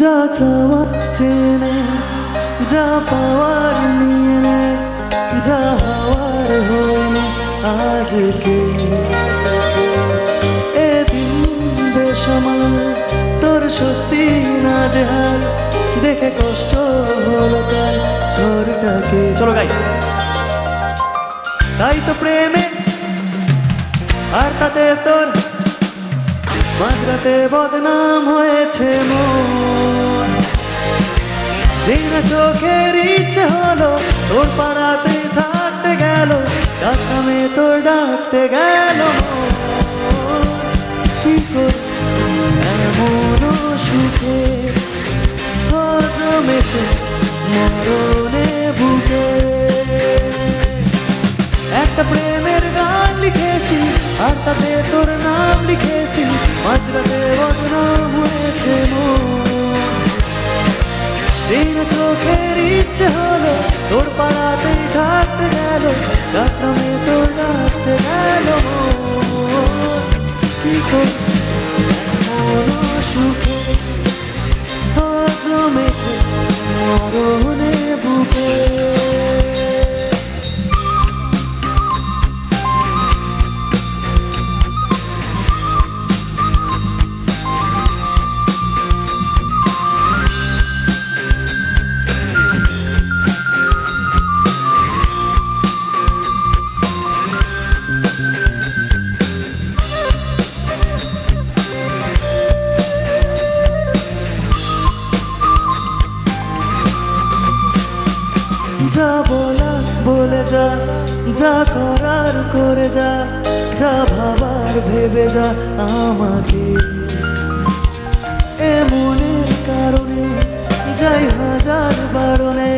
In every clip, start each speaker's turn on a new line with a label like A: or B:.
A: যা চাওয়া চেনে, যা পাওয়ার নিয়ে নে, যা হওয়ার হয়নি আজকে। এদিন বেসামাল তোর স্বস্তি না জেহাল, দেখে কষ্ট হলো কাল ঝড়টাকে। চলো গাই। তাই তো প্রেমে আর তাতে তোর মাঝরাতে বদনাম হয়েছে মন। যেই না চোখের ইচ্ছে হলো তোর পাড়াতে থাকতে গেল, ডাকামে তোর ডাকতে গেল মন। কি কর এমন সুখে জমেছে মরণে বুকে। একটা প্রেমের গান লিখেছি আর তাতে তোর নাম লিখেছি, মাঝরাতে বদনাম হয়েছে মন। দিন চোখের ইচ্ছে হলো তোর পাড়াতে থাকতে গেল, ডাকনামে তোর ডাকতে গেল মন। কি করি এমন সুখে জমেছে মরণে বুকে। যা বলা বলে যা, যা করার করে যা, যা ভাবার ভেবে যা আমাকে। এমনের কারণে যাই হাজার বারণে,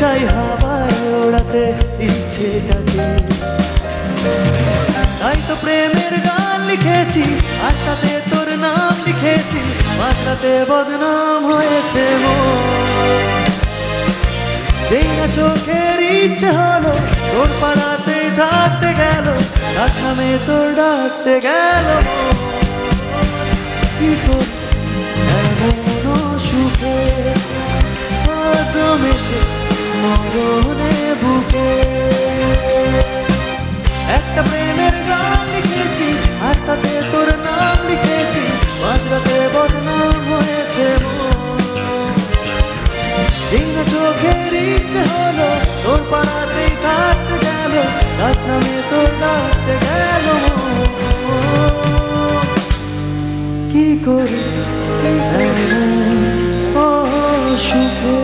A: চাই হাওয়ায় ওড়াতে ইচ্ছেটাকে। তাই তো প্রেমের গান লিখেছি আর তাতে তোর নাম লিখেছি, মাঝরাতে বদনাম হয়েছে মন। যেই না চোখের ইচ্ছে হলো তোর পাড়াতে থাকতে গেল, ডাকনামে তোর ডাকতে গেল মন। কি করি এমন সুখে জমেছে মরণে বুকে। একটা প্রেমের গান লিখেছি আর তাতে তোর নাম লিখেছি, মাঝরাতে বদনাম হয়েছে মন। দিন চোখের ইচ্ছে হলো তোর পাড়াতেই থাকতে গেল, ডাকনামে তোর ডাকতে গেল মন। কি করি এমন সুখে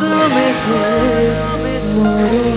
A: জমেছে মরণ।